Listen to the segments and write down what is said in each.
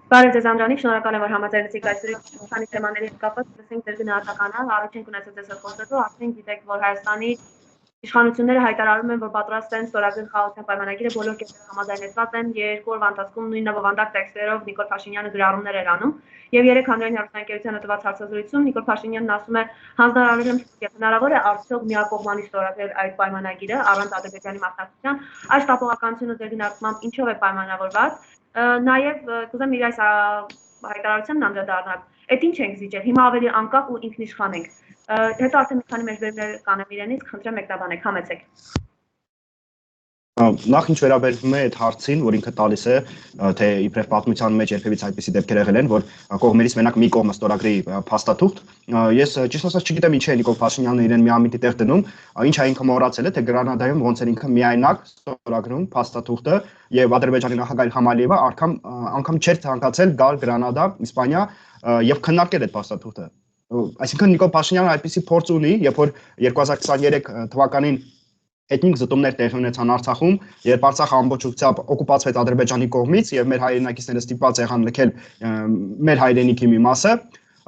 Բարև ձեզ Անդրանիկ, շնորհակալ եմ որ համաձայնեցիք այս քանի թեմաների հետ կապված լսենք ձեր գնահատականը, առաջին կունեցած ձեզ խոսելու, արդեն գիտեք, որ Հայաստանի իշխանությունները հայտարարում են, որ պատրաստ են ստորագրել խաղաղության պայմանագիրը, բոլոր կետերը համաձայնեցված են, երկու օրվա ընթացքում նույն բովանդակ տեքստերով Նիկոլ Փաշինյանը գրառումներ էր անում, եւ երեք հանրային հեռուստաընկերությանը տված հարցազրույցում Նիկոլ Փաշինյանն ասում է, հանձնարարել եմ հնարավոր է արդյոք միակողմանի ստորագրել այդ պայմանագիրը առանց Ադրբեջանի մասնակցության, այս տապողականությունը ձեր գնահատմամբ ինչով է պայմանավորված, նաեւ կուզեմ իր այս հայտարարությանն անդրադառնալ, այդ ինչ ենք զիջել, հիմա ավելի անկախ ու ինքնիշխան ենք, հետո արդեն մի քանի մեջբերումներ կանեմ իրենից, խնդրեմ մեկնաբանեք, համեցեք։ Նախ ինչ վերաբերվում է այդ հարցին, որ ինքը տալիս է, թե իբրև պատմության մեջ երբևից այդպիսի դեպքեր եղել են, որ կողմերից մենակ մի կողմը ստորագրի փաստաթուղթ, ես ճիշտ ասած չգիտեմ ինչ է Նիկոլ Փաշինյանը իրեն միամիտի տեղ դնում, ինչ է ինքը մոռացել է, թե Գրանադայում ոնց էր ինքը միայնակ ստորագրում փաստաթուղթը եւ Ադրբեջանի նախագահ Իլհամ Ալիևը անգամ չէր ցանկացել գալ Գրանադա, Իսպանիա եւ քննարկել այդ փաստաթուղթը։ Այսինքն Նիկոլ Փաշինյանը այդպիսի փորձ ունի, երբ որ 2023 թվականին Էթնիկ զտումներ տեղի ունեցան Արցախում, երբ Արցախը ամբողջությամբ օկուպացվեց Ադրբեջանի կողմից եւ մեր հայրենակիցները ստիպված եղան լքել մեր հայրենիքի մի մասը,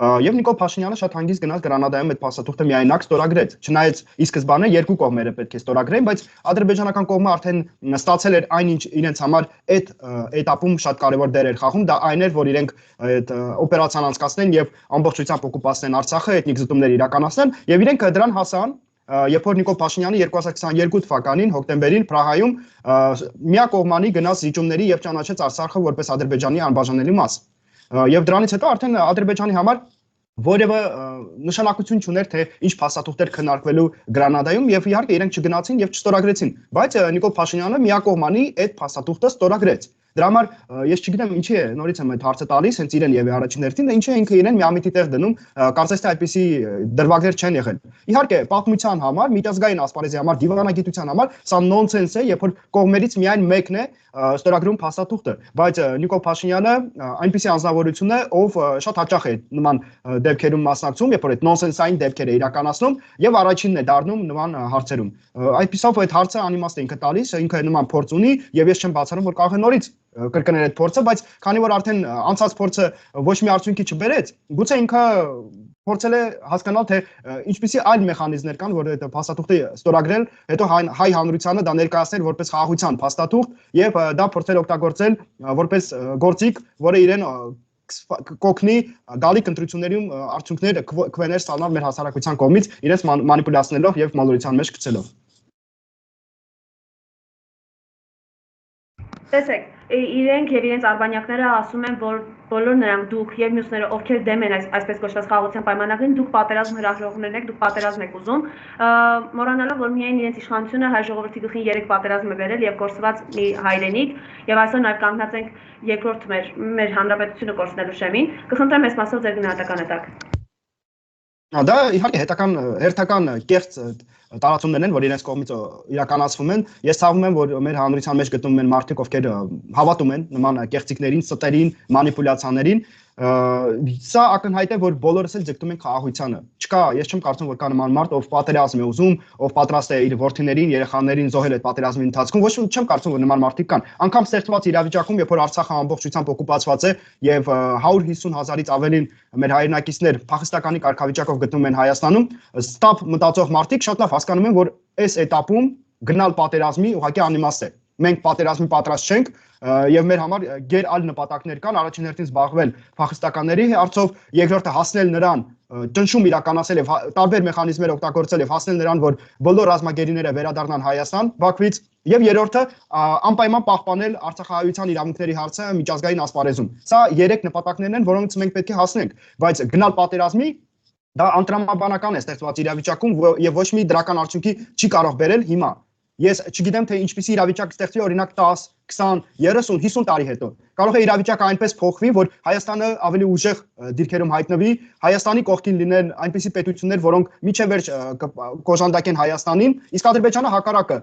եւ Նիկոլ Փաշինյանը շատ հանգիստ գնաց Գրանադայում այդ փաստաթուղթը միայնակ ստորագրեց։ Չնայած ի սկզբանե երկու կողմերը պետք է ստորագրեն, բայց ադրբեջանական կողմը արդեն ստացել էր այնինչ իրենց համար այդ էտապում շատ կարեւոր դեր էր խաղում, դա այն էր, որ իրենք այդ օպերացիան անցկացնեն եւ ամբողջությամբ օկուպացնեն Արցախը, էթնիկ զտումներ իրականացնեն եւ իրենք դրան հասան Երբ որ Նիկոլ Փաշինյանը 2022 թվականին հոկտեմբերին Պրահայում միակողմանի գնաց զիջումների եւ ճանաչեց Արցախը որպես Ադրբեջանի անբաժանելի մաս։ Եվ դրանից հետո արդեն Ադրբեջանի համար որևէ նշանակություն չուներ թե ինչ փաստաթուղթեր քննարկվելու Գրանադայում եւ իհարկե իրենք չգնացին եւ չստորագրեցին, բայց Նիկոլ Փաշինյանը միակողմանի այդ փաստաթուղթը ստորագրեց։ Դրա համար ես չգիտեմ ինչի է նորից եմ այդ հարցը տալիս, հենց իրեն եւ առաջին հերթին, ինչի է ինքը իրեն միամիտի տեղ դնում, կարծես թե այդպիսի դրվագներ չեն եղել։ Իհարկե, պատմության համար, միջազգային ասպարեզի համար, դիվանագիտության համար սա նոնսենս է, երբ որ կողմերից միայն մեկն է ստորագրում փաստաթուղթը, բայց Նիկոլ Փաշինյանը այնպիսի անձնավորություն է, ով շատ հաճախ է նման դեպքերում մասնակցում, երբ որ այդ նոնսենսային դեպքեր է իրականացնում եւ առաջինն է դառնում նման հարցերում։ Այդպիսով այդ հարցը անիմաստ է ինքը տալիս, ինքը նման փորձ ունի եւ ես չեմ բացառում, որ կարող է նորից կրկնել այդ փորձը, բայց քանի որ արդեն անցած փորձը ոչ մի արդյունքի չբերեց, գուցե ինքը փորձել է հասկանալ թե ինչպիսի այլ մեխանիզմներ կան, որ այդ փաստաթուղթը ստորագրել, հետո հայ հանրությանը դա ներկայացնել որպես խաղաղության փաստաթուղթ եւ դա փորձել օգտագործել որպես գործիք, որը իրեն կօգնի գալիք ընտրություններում արդյունքներ քվեներ ստանալ մեր հասարակության կողմից, իրենց մանիպուլյացնելով եւ մոլորության մեջ գցելով։ Տեսեք, իրենք եւ իրենց արբանյակները ասում են, որ բոլոր նրանք դուք եւ մյուսները, ովքեր դեմ են այսպես կոչված խաղաղության պայմանագրին, դուք պատերազմ հրահրողներն եք, դուք պատերազմ եք ուզում, մոռանալով, որ միայն իրենց իշխանությունը հայ ժողովրդի գլխին 3 պատերազմ է բերել եւ կորսված մի հայրենիք, եւ այսօր նաեւ կանգնած ենք երկրորդ մեր հանրապետությունը կորցնելու շեմին, կխնդրեմ այս մասով ձեր գնահատականը տաք։ Դա իհարկե հերթական կեղծ տարածումներն են, որ իրենց կողմից իրականացվում են։ Ես ցավում եմ, որ մեր հանրության մեջ գտնվում են մարդիկ, ովքեր հավատում են նման կեղծիքներին, ստերին, մանիպուլյացիաներին։ Սա ակնհայտ է, որ բոլորս էլ ձգտում ենք խաղաղությանը։ Չկա, ես չեմ կարծում, որ կա նման մարդ, ով պատերազմ է ուզում, ով պատրաստ է իր որդիներին, երեխաներին զոհել այդ պատերազմի ընթացքում, ոչ չեմ կարծում, որ նման մարդիկ կան։ Անկամ ստեղծված իրավիճակում, երբ որ Արցախը ամբողջությամբ օկուպացված է եւ 150,000-ից ավելին մեր հայրենակիցներ փախստականի կարգավիճակով գտնվում են Հայաստանում, ստապ մտածող մարդիկ շատ լավ հասկանում են, որ այս этаպում գնալ պատերազմի ուղղակի անիմաստ է։ Մենք պատերազմի պատրաստ չենք եւ մեր համար գեր այլ նպատակներ կան, առաջին հերթին զբաղվել փախստականների հարցով, երկրորդը հասնել նրան ճնշում իրականացել եւ տարբեր մեխանիզմներ օգտագործել եւ հասնել նրան, որ բոլոր ռազմագերիները վերադառնան Հայաստան, Բաքվից, եւ երրորդը անպայման պահպանել Արցախահայության իրավունքների հարցը միջազգային ասպարեզում։ Սա 3 նպատակներն են, որոնց մենք պետք է հասնենք, բայց գնալ պատերազմի դա անտրամաբանական է ստեղծված իրավիճակում եւ ոչ մի դրական արդյունքի չի կարող բերել հիմա։ Ես չգիտեմ թե ինչպիսի իրավիճակ ստեղծվի օրինակ 10, 20, 30, 50 տարի հետո։ Կարող է իրավիճակը այնպես փոխվի, որ Հայաստանը ավելի ուժեղ դիրքերում հայտնվի, Հայաստանի կողքին լինեն այնպիսի պետություններ, որոնք միջև վերջ կոժանդակեն Հայաստանին, իսկ Ադրբեջանը հակառակը,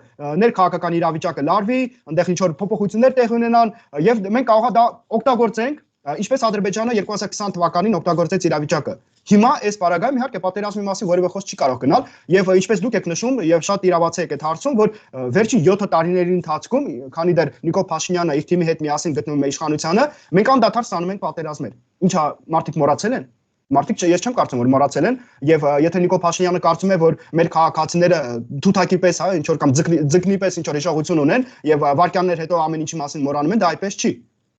ներքաղաքական իրավիճակը լարվի, այնտեղ ինչ որ փոփոխություններ տեղի ունենան եւ մենք կարող է դա օգտագործենք, ինչպես Ադրբեջանը 2020 թվականին օգտագործեց իրավիճակը։ Հիմա այս պարագայում իհարկե պատերազմի մասին որևէ խոսք չի կարող գնալ եւ ինչպես դուք եք նշում եւ շատ իրավացի եք այդ հարցում որ վերջին 7 տարիների ընթացքում քանի դեռ Նիկոլ Փաշինյանը իր թիմի հետ միասին գտնվում է իշխանությանը մենք անդադար ստանում ենք պատերազմներ ինչա մարդիկ մոռացել են Մարդիկ ես չեմ կարծում որ մոռացել են եւ եթե Նիկոլ Փաշինյանը կարծում է որ մեր քաղաքացիները թութակի պես հա ինչ որ կամ ձգնի պես ինչ որ հիշողություն ունեն եւ վարքյաններ հետո ամեն ինչի մասին մոռանում են դա այդպես չի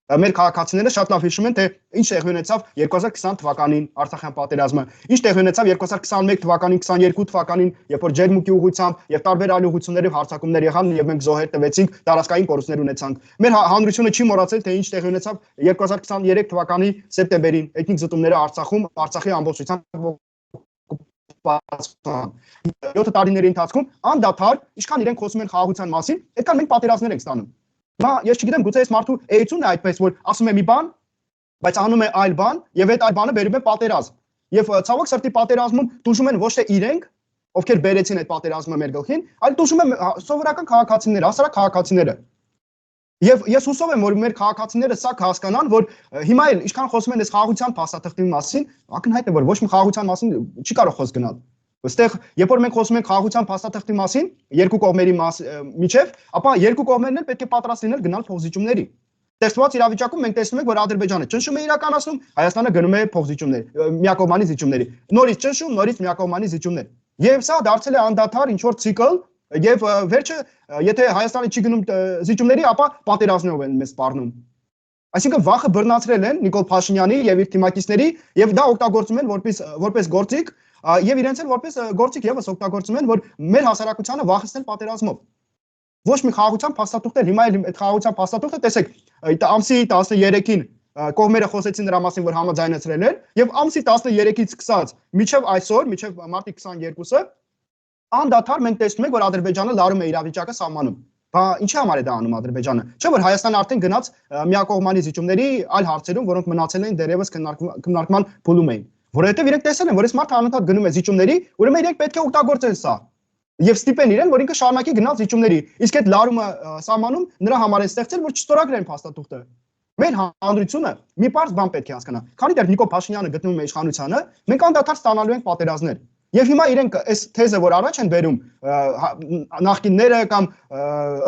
Մեր քաղաքացիները շատ լավ հիշում են թե ինչ տեղի ունեցավ 2020 թվականին Արցախյան պատերազմը, ինչ տեղի ունեցավ 2021 թվականին, 22 թվականին, երբ որ ջերմուկի ուղղությամբ եւ տարբեր այլ ուղղություններով հարձակումներ եղան եւ մենք զոհեր տվեցինք, տարածքային կորուստներ ունեցանք։ Մեր հանրությունը չի մոռացել թե ինչ տեղի ունեցավ 2023 թվականի սեպտեմբերին, էթնիկ զտումները Արցախում, Արցախի ամբողջությամբ 7 տարիների ընթացքում անդադար ինչքան իրենք խոսում են խաղաղության մասին, այդքան մենք պատերազմներ ենք ստանում։ Մա ես չգիտեմ գուցե այս մարդու էությունն է այդպես որ ասում է մի բան, բայց անում է այլ բան եւ այդ այլ բանը բերում է պատերազմ։ Եվ ցավոք սրտի պատերազմում դժում են ոչ թե իրենք, ովքեր բերեցին այդ պատերազմը մեր գլխին, այլ դժում են սովորական քաղաքացիները, հասարակ քաղաքացիները։ Եվ ես հուսով եմ որ մեր քաղաքացիները սա կհասկանան, որ հիմա էլ ինչքան խոսում են այս խաղաղության փաստաթղթի մասին, ակնհայտ է որ ոչ մի խաղաղության մասին չի կարող խոսք գնալ։ Այստեղ երբ որ մենք խոսում ենք խաղաղության փաստաթղթի մասին, երկու կողմերի միջև, ապա երկու կողմերն էլ պետք է պատրաստ լինել գնալ փոխզիջումների։ Տեսված իրավիճակում մենք տեսնում ենք որ Ադրբեջանը ճնշում է իրականացնում, Հայաստանը գնում է փոխզիջումներ, միակողմանի զիջումների։ Նորից ճնշում, նորից միակողմանի զիջումներ։ Եվ սա դարձել է անդադար ինչ որ ցիկլ, եւ վերջը եթե Հայաստանը չի գնում զիջումների, ապա պատերազմներով են մեզ սպառնում։ Այսինքն վախը բռնացրել են Նիկոլ Փաշինյանի եւ իր թիմակիցների եւ դա օգտագործում են որպես գործիք եւ իրենց էլ որպես գործիք եւս օգտագործում են որ մեր հասարակությանը վախեցնել պատերազմով ոչ մի խաղաղության փաստաթուղթ հիմա էլ այդ խաղաղության փաստաթուղթը տեսեք ամսի 13-ին կողմերը խոսեցին նրա մասին որ համաձայնեցրել են եւ ամսի 13-ից սկսած մինչեւ այսօր մինչեւ մարտի 22-ը անդադար մենք տեսնում ենք որ Ադրբեջանը լարում է իրավիճակը սահմանում Բա ինչի համար է դա անում Ադրբեջանը չէ որ Հայաստանը արդեն գնաց միակողմանի զիջումների այլ հարցերում որոնք մնացել են դեռևս քննարկման փուլում էին Որովհետև իրենք տեսել են, որ այս մարդը անընդհատ գնում է զիջումների, ուրեմն իրենք պետք է օգտագործեն սա։ Եվ ստիպեն իրեն, որ ինքը շարունակի գնալ զիջումների։ Իսկ այդ լարումը սահմանում նրա համար է ստեղծել, որ չստորագրեն փաստաթուղթը։ Մեր հանրությունը մի բարձ բան պետք է հասկանա։ Քանի դեռ Նիկոլ Փաշինյանը գտնվում է իշխանությանը, մենք անդադար ստանալու ենք պատերազմներ։ Եվ հիմա իրենք այս թեզը, որ առաջ են բերում նախկինները կամ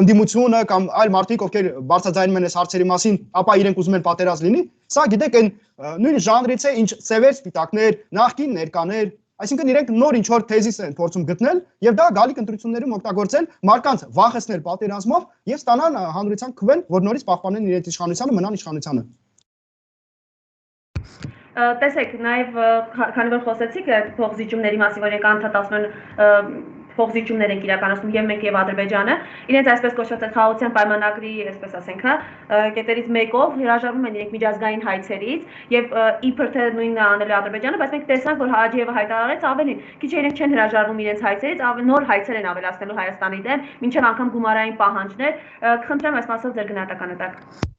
ընդդիմությունը կամ այլ մարդիկ, ովքեր բարձրաձայնում են այս հարցերի մասին, ապա իրենք ուզում են պատերազմ լինի, սա գիտեք այն նույն ժանրից է, ինչ սևեր, սպիտակներ, նախկին ներկաներ, այսինքն իրենք նոր ինչ որ թեզիս են փորձում գտնել եւ դա գալիք ընտրություններում օգտագործել մարկանց վախեցնել պատերազմով եւ ստանան հանրության քվեն, որ նորից պահպանեն իրենց իշխանությանը, մնան իշխանությանը։ Տեսեք, նաև քանի որ խոսեցիք այդ փոխզիջումների մասին, որ եկան անդադասում են փոխզիջումներ են իրականացնում եւ մենք եւ Ադրբեջանը, իրենց այսպես կոչված խաղաղության պայմանագրի, այսպես ասենք, կետերից մեկով հրաժարվում են իրենք միջազգային հայցերից եւ իբր թե նույնն անել է Ադրբեջանը, բայց մենք տեսանք, որ Հաջիևը հայտարարեց ավելին, քիչ իրենք չեն հրաժարվում իրենց հայցերից, նոր հայցեր են ավելացնելու Հայաստանի դեմ, մինչեւ անգամ գումարային պահանջներ, խնդրեմ այս մասով ձեր գնահատականը տաք։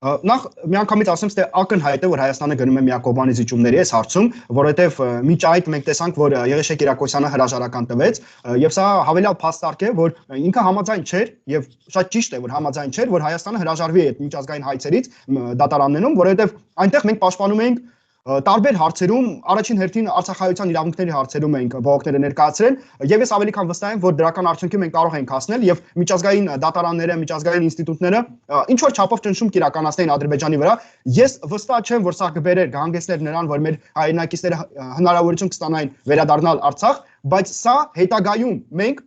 Նախ միանգամից ասեմ, թե ակնհայտ է որ Հայաստանը գնում է միակողմանի զիջումների այս հարցում, որովհետև միջ այդ մենք տեսանք, որ Եղիշե Կիրակոսյանը հրաժարական տվեց, եւ սա հավելյալ փաստարկ է, որ ինքը համաձայն չէր եւ շատ ճիշտ է, որ համաձայն չէր, որ Հայաստանը հրաժարվի այդ միջազգային հայցերից դատարաններում, որովհետև այնտեղ մենք պաշտպանում ենք տարբեր հարցերում առաջին հերթին արցախայցյան իրավունքների հարցերում ենք բողոքները ներկայացրել եւ ես ավելի քան վստահ եմ որ դրական արդյունքի մենք կարող ենք հասնել եւ միջազգային դատարանները, միջազգային ինստիտուտները ինչ որ չափով ճնշում կիրականացնեն Ադրբեջանի վրա ես վստահ չեմ որ սա կբերեր կհանգեցներ նրան որ մեր հայրենակիցները հնարավորություն կստանային վերադառնալ Արցախ բայց սա հետագայում մենք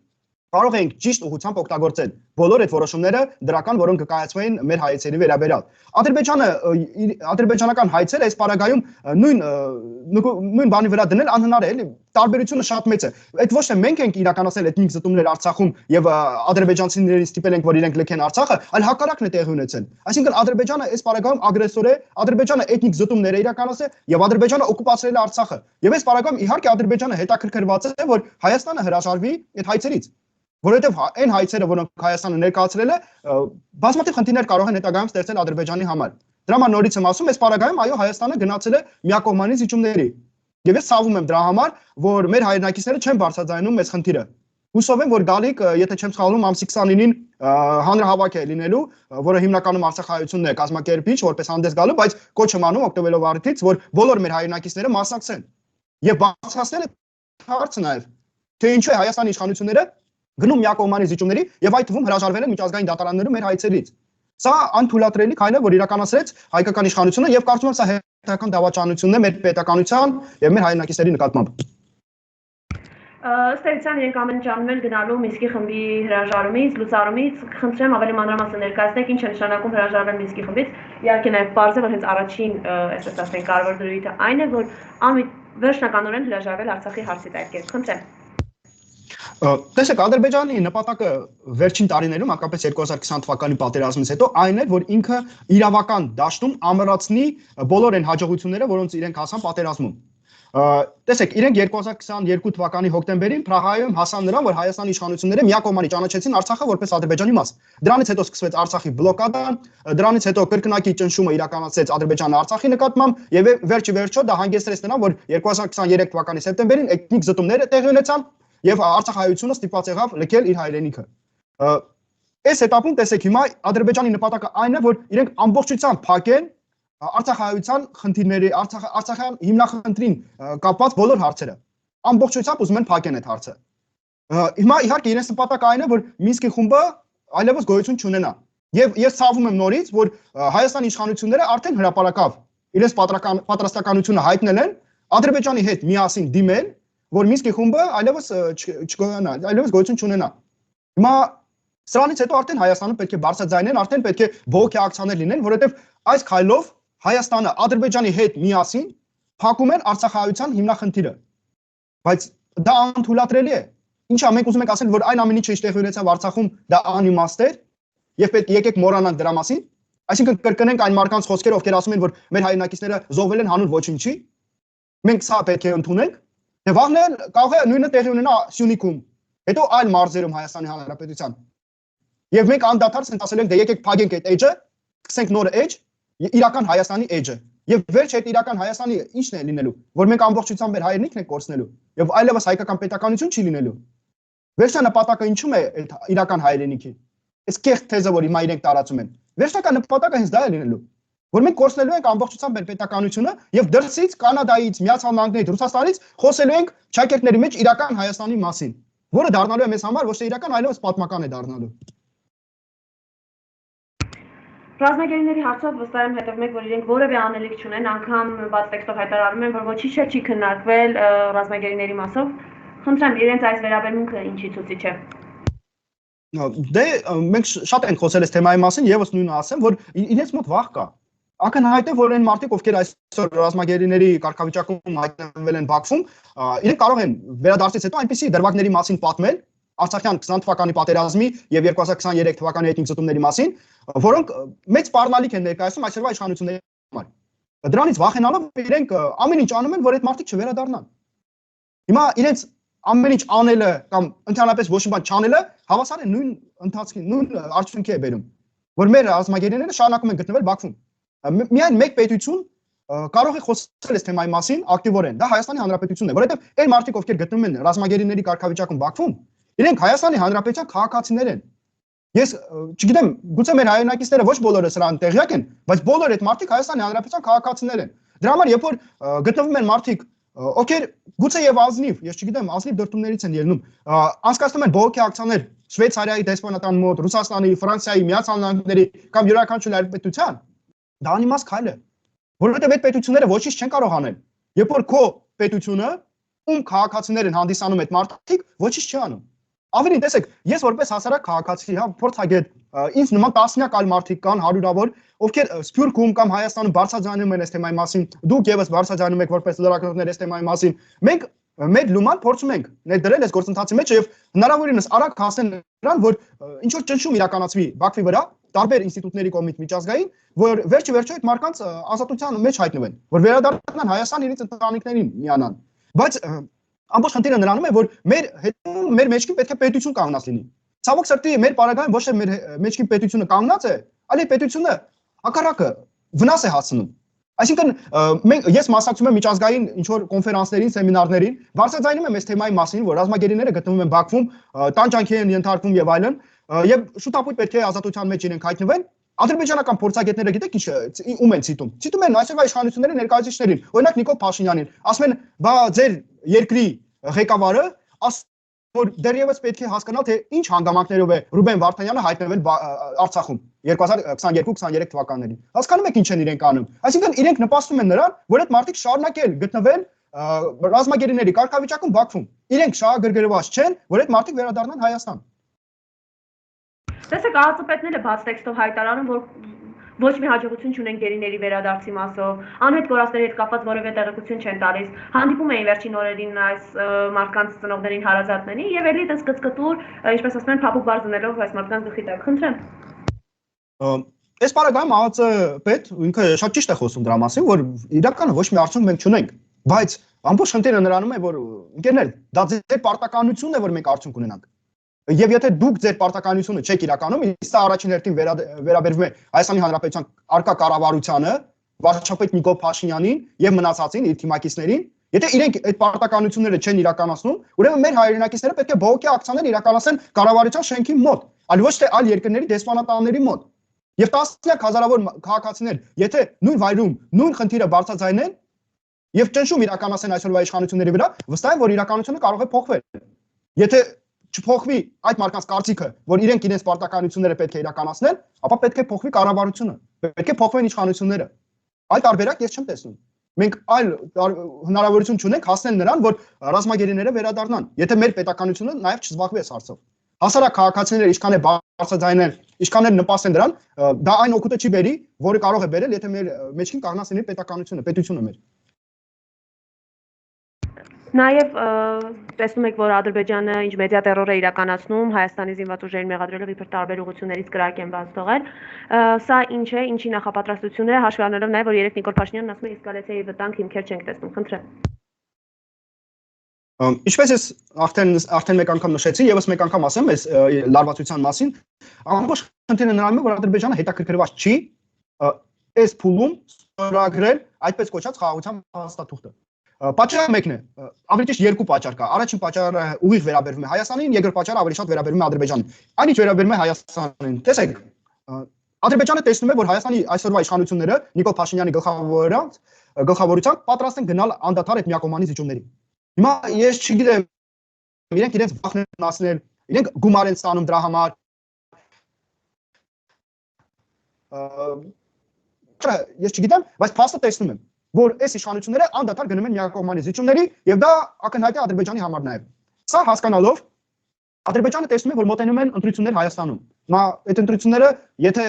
կարող ենք ճիշտ ուղղությամբ օգտագործել բոլոր այդ որոշումները դրական, որոնք կկայացվեն մեր հայցերի վերաբերյալ։ Ադրբեջանական հայցերը այս պարագայում նույն բանի վրա դնել անհնար է, էլի տարբերությունը շատ մեծ է։ Այդ ոչ թե մենք ենք իրականացել էթնիկ զտումներ Արցախում եւ ադրբեջանցիներին ստիպել ենք, որ իրենք լքեն Արցախը, այլ հակառակն է տեղի ունեցել։ Այսինքն Ադրբեջանը այս պարագայում ագրեսոր է, Ադրբեջանը էթնիկ զտումներ է իրականացել եւ Ադրբեջանը օկուպացրել է Արցախը։ Եվ այս պարագայում իհարկե Ադրբեջանը հետաքրքրված է, որ Հայաստանը հրաժարվի այդ հայցերից։ Որովհետև այն հայցերը, որոնք Հայաստանը ներկայացրել է, բազմաթիվ խնդիրներ կարող են հետագայում ստեղծել Ադրբեջանի համար։ Դրա համար նորից եմ ասում, այս պարագայում այո Հայաստանը գնացել է միակողմանի զիջումների։ Եվ ես ցավում եմ դրա համար, որ մեր հայրենակիցները չեն բարձրաձայնում այս խնդիրը։ Հուսով եմ, որ գալիք, եթե չեմ սխալվում, ամսի 29-ին հանրահավաք է լինելու, որը հիմնականում արցախայությունն է կազմակերպիչ, որպես հանդես գալու, բայց կոչ եմ անում օգտվելով առիթից, որ բոլոր մեր հայրենակիցները մասնակցեն։ եւ բարձրացնել է հարցը նաեւ թե ինչու է Հայաստանի իշխանությունները գնում միակողմանի զիջումների եւ այդ թվում հրաժարվել են միջազգային դատարաններում մեր հայցերից։ Սա անթույլատրելի քայլ է, որ իրականացրեց հայկական իշխանությունը եւ կարծում եմ սա հետական դավաճանությունն է մեր պետականության եւ մեր հայրենակիցների նկատմամբ։ Ըստ էության իրենք ամեն ինչ անում են գնալու Մինսկի խմբի հրաժարումից, լուծարումից, խնդրեմ ավելի մանրամասն ներկայացնեք ինչ է նշանակում հրաժարվել Մինսկի խմբից։ Իհարկե նաև պարզ է, որ հենց առաջին, այսպես ասենք, կարևոր դրույթը այն է, որ վերջնականորեն հրաժարվել Արցախի հարցից այդ կերպ։ Խնդրեմ։ Տեսեք, Ադրբեջանի նպատակը վերջին տարիներում, հատկապես 2020 թվականի պատերազմից հետո այն էր, որ ինքը իրավական դաշտում ամրացնի բոլոր այն հաջողությունները, որոնց իրենք հասան պատերազմում։ Տեսեք, իրենք 2022 թվականի հոկտեմբերին Պրահայում հասան նրան, որ Հայաստանի իշխանությունները միակողմանի ճանաչեցին Արցախը որպես Ադրբեջանի մաս։ Դրանից հետո սկսվեց Արցախի բլոկադան, դրանից հետո կրկնակի ճնշումը իրականացրեց Ադրբեջանը Արցախի նկատմամբ եւ վերջի վերջո դա հանգեցրեց նրան, որ 2023 թվականի սեպտեմբերին էթնիկ զտումները տեղի ունեցան եւ արցախայությունը ստիպված եղավ լքել իր հայրենիքը։ Այս հետապում տեսեք հիմա Ադրբեջանի նպատակը այն է, որ իրենք ամբողջությամբ փակեն Արցախայության խնդիրների, Արցախյան հիմնախնդրին կապված բոլոր հարցերը։ Ամբողջությամբ ուզում են փակեն այդ հարցը։ Հիմա իհարկե իրենց նպատակը այն է, որ Մինսկի խումբը այլևս գոյություն չունենա։ Եվ ես ցավում եմ նորից, որ Հայաստանի իշխանությունները արդեն հրապարակավ իրենց պատրաստականությունը հայտնել են Ադրբեջանի հետ միասին դիմել, որ Մինսկի խումբը այլևս չգոյանա, այլևս գոյություն չունենա։ Հիմա սրանից հետո արդեն Հայաստանը պետք է բարձրաձայնեն, արդեն պետք է բողոքի ակցիաներ լինեն, որովհետև այս քայլով Հայաստանը Ադրբեջանի հետ միասին փակում են Արցախայության հիմնախնդիրը։ Բայց դա անթույլատրելի է։ Ինչա մենք ուզում ենք ասել, որ այն ամեն ինչը ինչ տեղի ունեցավ Արցախում դա անիմաստ էր եւ պետք եկեք մոռանանք դրա մասին, այսինքն կրկնենք այն մարդկանց խոսքերը, ովքեր ասում են, որ մեր հայրենակիցները զոհվել են հանուն ոչինչի։ Մենք սա պետք է ընդունենք։ Եվ վաղն կարող է նույնը տեղի ունենա Սյունիքում, հետո այլ մարզերում Հայաստանի Հանրապետության։ Եվ մենք անդադար ասենք ասել ենք, դե եկեք փակենք այդ էջը, սկսենք նոր էջ, իրական Հայաստանի էջը։ Եվ վերջ այդ իրական Հայաստանի ի՞նչն է լինելու, որ մենք ամբողջությամբ մեր հայրենիքն ենք կորցնելու, եւ այլևս հայկական պետականություն չի լինելու։ Վերջնա նպատակը ինչու՞մ է այդ իրական հայրենիքի։ Այս կեղծ թեզը, որ հիմա իրենք տարածում են։ Վերջնական նպատակը հենց դա է լինելու, որ մենք կորցնելու ենք ամբողջությամբ մեր պետականությունը եւ դրսից Կանադայից, Միացյալ Նահանգներից, Ռուսաստանից խոսելու ենք ճակերտների մեջ իրական Հայաստանի մասին, որը դառնալու է մեզ համար ոչ թե իրական, այլևս պատմական է դառնալու։ Ռազմագերիների հարցով վստահ եմ հետևում եք, որ իրենք որևէ անելիք չունեն, անգամ բաց տեքստով հայտարարում են, որ ոչինչ չի քննարկվել ռազմագերիների մասով։ Խնդրեմ, իրենց այս վերաբերմունքը ինչի ցուցիչ է։ Դե մենք շատ ենք խոսել այս թեմայի մասին, եւս նույնը ասեմ, որ իրենց մոտ վախ կա։ Ակնհայտ է, որ այն մարդիկ, ովքեր այսօր ռազմագերիների կարգավիճակում հայտնվել են Բաքվում, իրենք կարող են վերադարձից հետո այնպիսի դրվագների մասին պատմել Արցախյան 20 թվականի պատերազմի եւ 2023 թվականի էթնիկ զտումների մասին, որոնք մեծ սպառնալիք են ներկայացնում այսօրվա իշխանությունների համար։ Դրանից վախենալով իրենք ամեն ինչ անում են, որ այդ մարդիկ չվերադառնան։ Հիմա իրենց ամեն ինչ անելը կամ ընդհանրապես ոչ մի բան չանելը հավասար է նույն ընթացքին, նույն արդյունքի է բերում, որ մեր ռազմագերիները շարունակում են գտնվել Բաքվում։ Միայն մեկ պետություն կարող է խոսել այս թեմայի մասին ակտիվորեն, դա Հայաստանի Հանրապետությունն է, որովհետև այն մարդիկ, ովքեր գտնվում են ռազմագերիների կարգավիճակում Բաքվում, իրենք Հայաստանի Հանրապետության քաղաքացիներ են։ Ես չգիտեմ, գուցե մեր հայրենակիցները ոչ բոլորը սրան տեղյակ են, բայց բոլոր այդ մարդիկ Հայաստանի Հանրապետության քաղաքացիներ են։ Դրա համար երբ որ գտնվում են մարդիկ, ովքեր գուցե եւ ազնիվ, ես չգիտեմ, ազնիվ դրդումներից են ելնում, անցկացնում են բողոքի ակցիաներ Շվեյցարիայի դեսպանատան մոտ, Ռուսաստանի, Ֆրանսիայի, Միացյալ Նահանգների կամ յուրաքանչյուր այլ պետության, դա անիմաստ քայլ է, որովհետև այդ պետությունները ոչինչ չեն կարող անել։ Երբ որ քո պետությունը, ում քաղաքացիներ են հանդիսանում այդ մարդիկ, ոչինչ չի անում։ Ավելին, տեսեք, ես որպես հասարակ քաղաքացի, հա, փորձագետ, ինձ նման տասնյակ այլ մարդիկ կան, հարյուրավոր, ովքեր Սփյուռքում կամ Հայաստանում բարձրաձայնում են այս թեմայի մասին, դուք եւս բարձրաձայնում եք որպես լրագրողներ այս թեմայի մասին։ Մենք մեր լուման փորձում ենք ներդրել այս գործընթացի մեջ եւ հնարավորինս արագ հասնել նրան, որ ինչ որ ճնշում իրականացվի Բաքվի վրա, տարբեր ինստիտուտների կողմից միջազգային, որ վերջի վերջո այդ մարդկանց ազատության մեջ հայտնվեն, որ վերադառնան Հայաստան իրենց ընտանիքներին միանան։ Բայց ամբողջ խնդիրը նրանում է, որ մեր մեջքին պետք է պետություն կանգնած լինի։ Ցավոք սրտի մեր պարագայում ոչ թե մեր մեջքին պետությունը կանգնած է, այլ պետությունը հակառակը վնաս է հասցնում։ Այսինքն ես մասնակցում եմ միջազգային ինչ-որ կոնֆերանսներին, սեմինարներին, բարձրաձայնում եմ այս թեմայի մասին, որ ռազմագերիները գտնվում են Բաքվում, տանջանքի են ենթարկվում եւ այլն, եւ շուտապույտ պետք է ազատության մեջ իրենք հայտնվեն, Ադրբեջանական փորձագետները գիտեք ինչ ում են ցիտում։ Ցիտում են այսօրվա իշխանությունների ներկայացուցիչներին, օրինակ Նիկոլ Փաշինյանին, ասում են, բա ձեր երկրի ղեկավարը որ դեռևս պետք է հասկանալ, թե ինչ հանգամանքներով է Ռուբեն Վարդանյանը հայտնվել Արցախում 2022-23 թվականներին։ Հասկանում եք ինչ են իրենք անում։ Այսինքն իրենք նպաստում են նրան, որ այդ մարդիկ շարունակեն գտնվել ռազմագերիների կարգավիճակում Բաքվում։ Իրենք շահագրգռված չեն, որ այդ մարդիկ վերադառնան Հայաստան։ Տեսեք, ԱԱԾ-պետները բաց տեքստով հայտարարում, որ ոչ մի հաջողություն չունեն գերիների վերադարձի մասով, անհետ կորածների հետ կապված որևէ տեղեկություն չեն տալիս։ Հանդիպում էին վերջին օրերին այս մարդկանց ծնողներին հարազատներին եւ էլի այդպես կծկտուր, ինչպես ասում են, փափուկ բար դնելով այս մարդկանց գլխի տակ։ Խնդրեմ։ Այս բaragայում ԱԱԾ-պետ ինքը շատ ճիշտ է խոսում դրա մասին, որ իրականում ոչ մի արդյունք մենք չունենք, բայց ամբողջ խնդիրը նրանում է, որ ընկերներ, դա ձեր պարտականությունն է, որ մենք արդյունք ունենանք։ Եվ եթե դուք ձեր պարտականությունը չեք իրականում, իսկ սա առաջին հերթին վերաբերվում է Հայաստանի Հանրապետության արկա կառավարությանը, վարչապետ Նիկոլ Փաշինյանին եւ մնացածին իր թիմակիցներին, եթե իրենք այդ պարտականությունները չեն իրականացնում, ուրեմն մեր հայրենակիցները պետք է բողոքի ակցիաներ իրականացնեն կառավարության շենքի մոտ, այլ ոչ թե այլ երկրների դեսպանատանների մոտ։ Եվ տասնյակ հազարավոր քաղաքացիներ, եթե նույն վայրում նույն խնդիրը բարձրացնեն եւ ճնշում իրականացնեն այսօրվա իշխանությունների վրա, վստահ եմ, որ իրականությունը կարող է փոխվել։ Եթե չփոխվի այդ մարդկանց կարծիքը, որ իրենք իրենց պարտականությունները պետք է իրականացնեն, ապա պետք է փոխվի կառավարությունը, պետք է փոխվեն իշխանությունները։ Այլ տարբերակ ես չեմ տեսնում։ Մենք այլ հնարավորություն չունենք հասնել նրան, որ ռազմագերիները վերադառնան, եթե մեր պետականությունը նաև չզբաղվի այս հարցով։ Հասարակ քաղաքացիները ինչքան է բարձրացնեն, ինչքան է նպաստեն դրան, դա այն օգուտը չի բերի, որը կարող է բերել, եթե մեր մեջքին կանգնած լինի պետականությունը, պետությունը մեր։ Նաև տեսնում եք, որ Ադրբեջանը ինչ մեդիա տերոր է իրականացնում, Հայաստանի զինված ուժերին մեղադրելով իբր տարբեր ուղղություններից կրակ են բաց թողել։ Սա ինչ է, ինչի նախապատրաստություններ է, հաշվի առնելով նաև, որ երեք Նիկոլ Փաշինյանն ասում է էսկալացիայի վտանգ հիմքեր չենք տեսնում, խնդրեմ։ Ինչպես ես արդեն մեկ անգամ նշեցի, եւս մեկ անգամ ասեմ այս լարվածության մասին, ամբողջ խնդիրը նրանում է, որ Ադրբեջանը հետաքրքրված չի այս փուլում ստորագրել այդպես կոչած խաղաղության փաստաթուղթը։ Պատճառը մեկն է, ավելի ճիշտ երկու պատճառ կա։ Առաջին պատճառը ուղիղ վերաբերվում է Հայաստանին, երկրորդ պատճառը ավելի շատ վերաբերվում է Ադրբեջանին։ Այն ինչ վերաբերվում է Հայաստանին, տեսեք, Ադրբեջանը տեսնում է, որ Հայաստանի այսօրվա իշխանությունները Նիկոլ Փաշինյանի գլխավորությամբ պատրաստ են գնալ անդադար այդ միակողմանի զիջումների։ Հիմա ես չգիտեմ, իրենք իրենց վախն են ասնել, իրենք գումար են ստանում դրա համար։ Ես չգիտեմ, բայց փաստը տեսնում եմ, որ այս իշխանությունները անդադար գնում են միակողմանի զիջումների եւ դա ակնհայտ է Ադրբեջանի համար նաեւ։ Սա հասկանալով Ադրբեջանը տեսնում է, որ մոտենում են ընտրություններ Հայաստանում։ Հիմա այդ ընտրությունները, եթե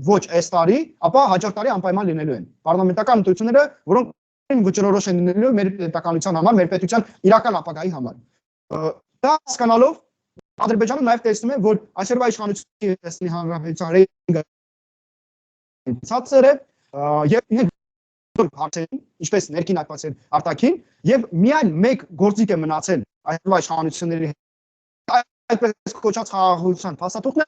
ոչ այս տարի, ապա հաջորդ տարի անպայման լինելու են։ Պարլամենտական ընտրությունները, որոնք վճռորոշ են լինելու մեր պետականության համար, մեր պետության իրական ապագայի համար։ Դա հասկանալով Ադրբեջանը նաեւ տեսնում է, որ այսօրվա իշխանությունը Հայաստանի Հանրապետության ռեյտինգը ցածր է եւ հարցերին, ինչպես ներքին այդպես արտաքին, եւ միայն մեկ գործիք է մնացել այսօրվա իշխանությունների այդպես կոչած խաղաղության փաստաթուղթն է,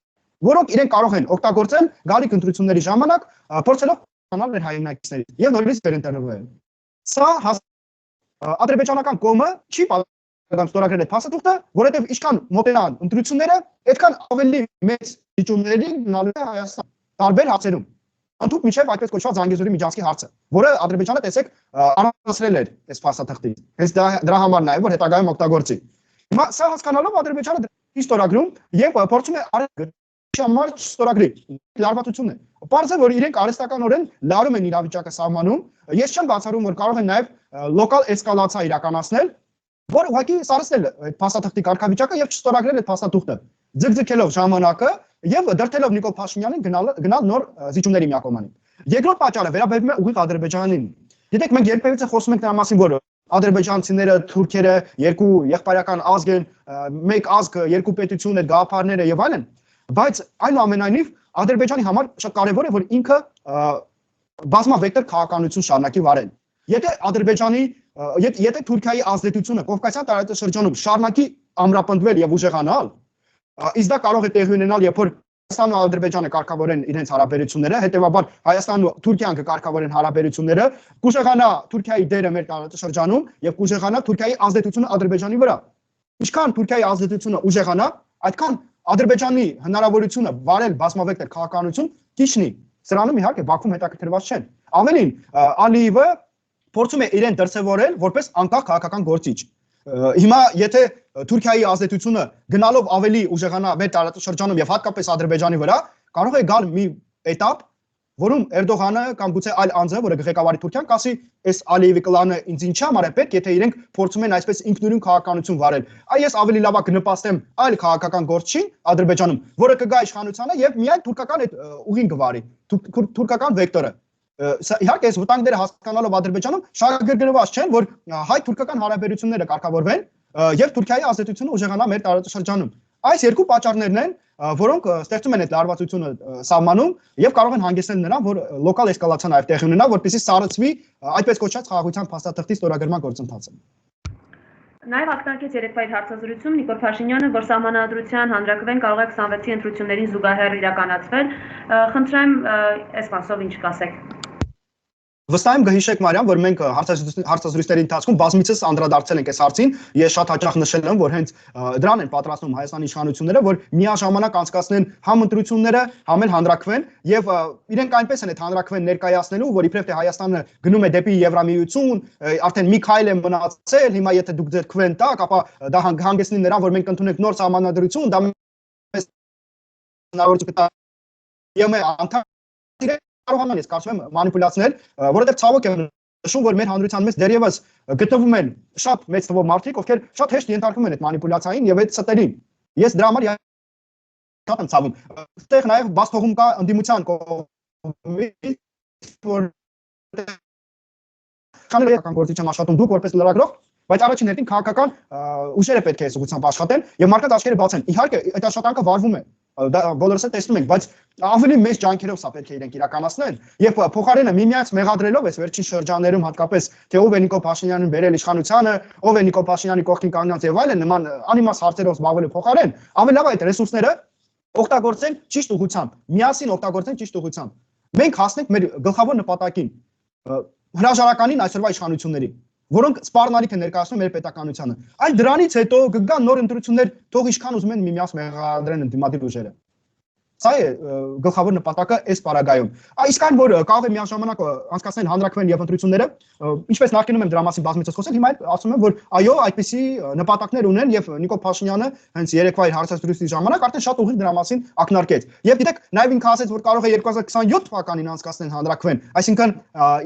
որոնք իրենք կարող են օգտագործել գալիք ընտրությունների ժամանակ, փորձելով ստանալ մեր հայրենակիցներից եւ նորից վերընտրվել։ Սա ադրբեջանական կողմը չի պատրաստ ստորագրել այդ փաստաթուղթը, որովհետեւ ինչքան մոտենան ընտրությունները, այդքան ավելի մեծ դիճումների գնալու է Հայաստան տարբեր հարցերում։ Ընդհանուր միջև այդպես կոչված Զանգեզուրի միջանցքի հարցը, որը Ադրբեջանը տեսեք առանցրել էր այս փաստաթղթից։ Հենց դրա համար նաև որ հետագայում օգտագործի։ Հիմա սա հասկանալով Ադրբեջանը դրի ստորագրում եւ փորձում է համար ստորագրի լարվածություն է։ Պարզ է որ իրենք արհեստականորեն լարում են իրավիճակը սահմանում։ Ես չեմ բացառում որ կարող են նաև լոկալ էսկալացիա իրականացնել, որ ուղղակի սարսնել այդ փաստաթղթի կարգավիճակը եւ չստորագրել այդ փաստաթուղթը, ձգձգելով ժամանակը եւ դրթելով Նիկոլ Փաշինյանին գնալ նոր զիջումների միակողմանի։ Երկրորդ պատճառը վերաբերվում է ուղիղ Ադրբեջանին։ Գիտեք, մենք երբևիցե խոսում ենք նրա մասին, որ ադրբեջանցիները, թուրքերը երկու եղբայրական ազգ են, մեկ ազգ, երկու պետություն, այդ գաղափարները եւ այլն, բայց այնուամենայնիվ Ադրբեջանի համար շատ կարեւոր է, որ ինքը բազմավեկտոր քաղաքականություն շարունակի վարել։ Եթե Ադրբեջանի, եթե Թուրքիայի ազդեցությունը Կովկասյան տարածաշրջանում շարունակի ամրապնդվել եւ ուժեղանալ, իսկ դա կարող է տեղի ունենալ, երբ որ Հայաստանն ու Ադրբեջանը կարգավորեն իրենց հարաբերությունները, հետեւաբար Հայաստանն ու Թուրքիան կկարգավորեն հարաբերությունները, կուժեղանա Թուրքիայի դերը մեր տարածաշրջանում եւ կուժեղանա Թուրքիայի ազդեցությունը Ադրբեջանի վրա։ Ինչքան Թուրքիայի ազդեցությունը ուժեղանա, այդքան Ադրբեջանի հնարավորությունը վարել բազմավեկտոր քաղաքականություն կիչնի։ սրանում իհարկե Բաքվում հետաքրքրված չեն։ Ավելին, Ալիևը փորձում է իրեն դրսևորել որպես անկախ քաղաքական գործիչ։ Հիմա եթե Թուրքիայի ազդեցությունը գնալով ավելի ուժեղանա մեր տարածաշրջանում եւ հատկապես Ադրբեջանի վրա, կարող է գալ մի էտապ, որում Էրդողանը կամ գուցե այլ անձը, որը ղեկավարի Թուրքիան, կասի, այս Ալիևի կլանը ինձ ինչի համար է պետք, եթե իրենք փորձում են այսպես ինքնուրույն քաղաքականություն վարել։ Այ ես ավելի լավ կնպաստեմ այլ քաղաքական գործչին Ադրբեջանում, որը կգա իշխանությանը եւ միայն թուրքական այդ ուղին կվարի, թուրքական վեկտորը։ Իհարկե, այս վտանգները հասկանալով Ադրբեջանում շահագրգռված չեն, որ հայ-թուրքական հարաբերությունները կարգավորվեն եւ Թուրքիայի ազդեցությունը ուժեղանա մեր տարածաշրջանում։ Այս երկու պատճառներն են, որոնք ստեղծում են այդ լարվածությունը սահմանում եւ կարող են հանգեցնել նրան, որ լոկալ էսկալացիա նաեւ տեղի ունենա, որպեսզի սառեցվի այդպես կոչված խաղաղության փաստաթղթի ստորագրման գործընթացը։ Նաև ակնարկեց երեկվա իր հարցազրույցում Նիկոլ Փաշինյանը, որ սահմանադրության հանրակրվեն կարող է 26-ի ընտրություններին զուգահեռ իրականացվել։ Խնդրեմ, այս մասով ինչ կասեք։ Վստահ եմ կհիշեք Մարիամ, որ մենք հարցազրույցների ընթացքում բազմիցս անդրադարձել ենք այս հարցին, ես շատ հաճախ նշել եմ, որ հենց դրան են պատրաստվում Հայաստանի իշխանությունները, որ միաժամանակ անցկացնեն համ ընտրությունները, համ էլ հանրակրվեն եւ իրենք այնպես են այդ հանրակրվեն ներկայացնելու, որ իբրև թե Հայաստանը գնում է դեպի Եվրամիություն, արդեն մի քայլ է մնացել, հիմա եթե դուք ձեր քվեն տաք, ապա դա հանգեցնի նրան, որ մենք ընդունենք նոր սահմանադրություն, դա մեզ հնարավորություն կտա ԵՄ անդամ կարողանան ես կարծում եմ մանիպուլյացնել, որովհետև ցավոք եմ նշում, որ մեր հանրության մեջ դեռևս գտնվում են շատ մեծ թվով մարդիկ, ովքեր շատ հեշտ ենթարկվում են այդ մանիպուլյացիային եւ այդ ստերին։ Ես դրա համար շատ եմ ցավում։ Այստեղ նաեւ բաց թողում կա ընդդիմության կողմից, որ քանելական գործիչ եմ աշխատում դուք որպես լրագրող, բայց առաջին հերթին քաղաքական ուժերը պետք է այս ուղղությամբ աշխատեն եւ մարդկանց աչքերը բացեն։ Իհարկե, այդ աշխատանքը վարվում է։ Բոլորս էլ տեսնում ենք, բայց ավելի մեծ ջանքերով սա պետք է իրենք իրականացնեն եւ փոխարենը միմյանց մեղադրելով այս վերջին շրջաններում հատկապես թե ով է Նիկոլ Փաշինյանին բերել իշխանությանը, ով է Նիկոլ Փաշինյանի կողքին կանգնած եւ այլն նման անիմաստ հարցերով զբաղվելու փոխարեն ավելի լավ է այդ ռեսուրսները օգտագործեն ճիշտ ուղղությամբ, միասին օգտագործեն ճիշտ ուղղությամբ։ Մենք հասնենք մեր գլխավոր նպատակին, հրաժարականին այսօրվա իշխանություններին, որոնք սպառնալիք են ներկայացնում մեր պետականությանը։ Այլ դրանից հետո կգան նոր ընտրություններ, թող ինչքան ուզում են միմյանց մեղադրեն ընդդիմադիր ուժերը։ Սա է գլխավոր նպատակը այս պարագայում։ Իսկ այն որ կարող է միաժամանակ անցկացնել հանրակրվեն եւ ընտրությունները, ինչպես նախկինում եմ դրա մասին բազմիցս խոսել, հիմա ասում եմ, որ այո, այդպիսի նպատակներ ունեն եւ Նիկոլ Փաշինյանը հենց երեկվա իր հարցազրույցի ժամանակ արդեն շատ ուղիղ դրա մասին ակնարկեց։ Եվ գիտեք, նաեւ ինքը ասեց, որ կարող է 2027 թվականին անցկացնել հանրակրվեն, այսինքն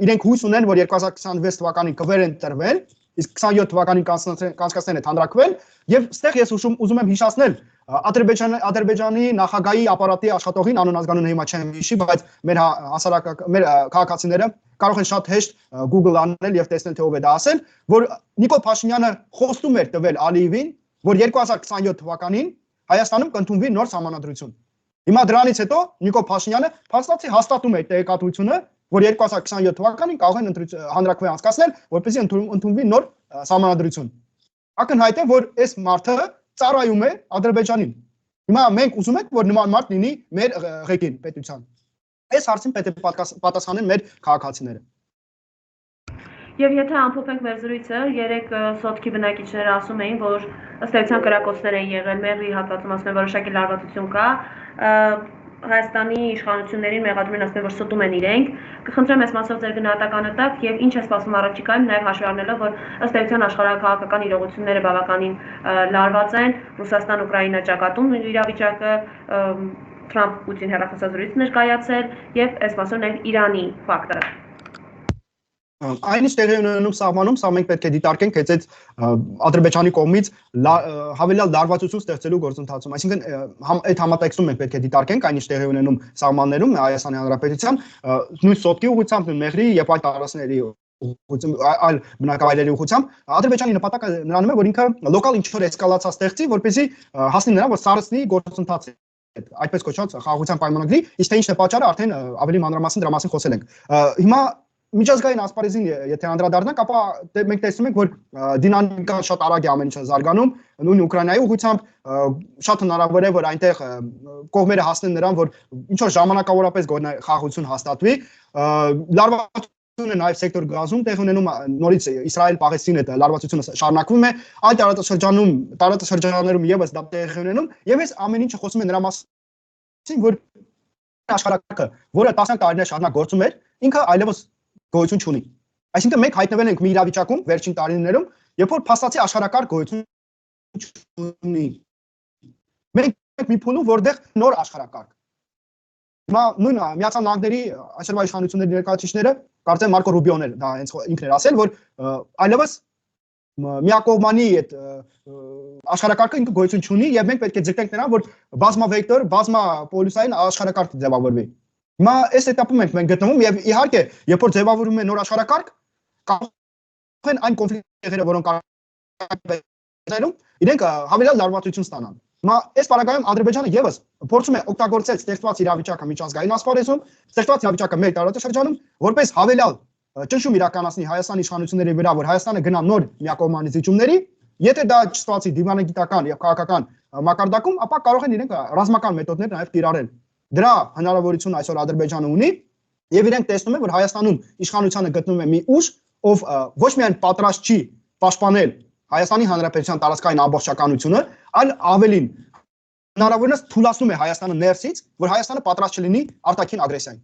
իրենք հույս ունեն, որ 2026 թվականին կվերեն տրվեն, իսկ 27 թվականին կանցկացնեն այդ հանրակրվեն եւ ստեղ ես ուզում եմ հիշեցնել Ադրբեջանի նախագահի ապարատի աշխատողին անուն ազգանունը հիմա չեմ հիշի, բայց մեր մեր քաղաքացիները կարող են շատ հեշտ Google անել եւ տեսնել թե ով է դա ասել, որ Նիկոլ Փաշինյանը խոստում էր տվել Ալիևին, որ 2027 թվականին Հայաստանում կընդունվի նոր սահմանադրություն։ Հիմա դրանից հետո Նիկոլ Փաշինյանը փաստացի հաստատում է տեղեկատվությունը, որ 2027 թվականին կարող են հանրակրվեն անցկացնել, որպեսզի ընդունվի նոր սահմանադրություն։ Ակնհայտ է, որ այս մարդը ծառայում է Ադրբեջանին։ Հիմա մենք ուզում ենք, որ նման մարդ լինի մեր ղեկին պետության։ Այս հարցին պետք է պատասխանեն մեր քաղաքացիները։ Եվ եթե ամփոփենք մեր զրույցը, երեք սոտքի բնակիչները ասում էին, որ ըստ էության կրակոցներ են եղել, մեղրի հատվածում ասում են որոշակի լարվածություն կա, Հայաստանի իշխանություններին մեղադրում են ասում, որ ստում են իրենք, կխնդրեմ այս մասով ձեր գնահատականը տաք եւ ինչ է սպասվում առաջիկայում, նաեւ հաշվի առնելով, որ ըստ էության աշխարհակահաղական իրողությունները բավականին լարված են, Ռուսաստան-Ուկրաինա ճակատում իրավիճակը, Թրամփ-Պուտին հեռախոսազրույց ներկայացել եւ այս մասով նաեւ Իրանի ֆակտորը։ Այն ինչ տեղի ունենում սահմանում, սա մենք պետք է դիտարկենք հենց այդ Ադրբեջանի կողմից հավելյալ լարվածություն ստեղծելու գործընթացում։ Այսինքն այդ համատեքստում մենք պետք է դիտարկենք այն ինչ տեղի ունենում սահմաններում Հայաստանի Հանրապետության նույն սոտկի ուղղությամբ, մեղրի եւ այլ տարածքների այլ բնակավայրերի ուղղությամբ Ադրբեջանի նպատակը նրանում է, որ ինքը լոկալ ինչ-որ էսկալացիա ստեղծի, որպեսզի հասնի նրան, որ սառեցնի գործընթացը այդպես կոչված խաղաղության պայմանագրի, իսկ թե ինչն է պատճառը, արդեն ավելի մանրամասն դրա մասին խոսել ենք։ Հիմա միջազգային ասպարեզին եթե անդրադառնանք, ապա մենք տեսնում ենք, որ դինամիկան շատ արագ է ամեն ինչը զարգանում, նույն Ուկրաինայի ուղղությամբ շատ հնարավոր է, որ այնտեղ կողմերը հասնեն նրան, որ ինչ որ ժամանակավորապես խաղաղություն հաստատվի, լարվածությունը նաև սեկտոր գազում տեղ ունենում, նորից Իսրայել-Պաղեստին այդ լարվածությունը շարունակվում է, այլ տարածաշրջաններում եւս դա տեղի ունենում, եւ այս ամեն ինչը խոսում է նրա մասին, որ աշխարհակարգը, որը 10 տարիներ շարունակ գործում էր, ինքը այլևս գոյություն չունի։ Այսինքն մենք հայտնվել ենք մի իրավիճակում վերջին տարիներում, երբ որ փաստացի աշխարհակարգ գոյություն չունի։ Մենք մի փուլում որտեղ նոր աշխարհակարգ։ Հիմա նույն Միացյալ Նահանգների այսօրվա իշխանությունների ներկայացուցիչները, կարծեմ Մարկո Ռուբիոն էր դա հենց ինքն էր ասել, որ այլևս միակողմանի այդ աշխարհակարգը ինքը գոյություն չունի եւ մենք պետք է ձգտենք նրան, որ բազմավեկտոր, բազմապոլուսային աշխարհակարգ ձևավորվի։ Հիմա այս этаպում ենք գտնվում եւ իհարկե, երբ որ ձևավորվում է նոր աշխարհակարգ, կարող են այն կոնֆլիկտները, որոնք կան, իրենք հավելյալ լարվածություն ստանան։ Հիմա այս պարագայում Ադրբեջանը եւս փորձում է օգտագործել ստեղծված իրավիճակը միջազգային ասպարեզում, ստեղծված իրավիճակը մեր տարածաշրջանում, որպես հավելյալ ճնշում իրականացնի Հայաստանի իշխանությունների վրա, որ Հայաստանը գնա նոր միակողմանի զիջումների, եթե դա չստացի դիվանագիտական եւ քաղաքական մակարդակում, ապա կարող են իրենք ռազմական մեթոդներ նաեւ կիրառել։ Դրա հնարավորություն այսօր Ադրբեջանը ունի եւ իրենք տեսնում են, որ Հայաստանում իշխանությանը գտնվում է մի ուժ, ով ոչ միայն պատրաստ չի պաշտպանել Հայաստանի Հանրապետության տարածքային ամբողջականությունը, այլ ավելին հնարավորինս թույլատնում է Հայաստանը ներսից, որ Հայաստանը պատրաստ չլինի արտաքին ագրեսիային։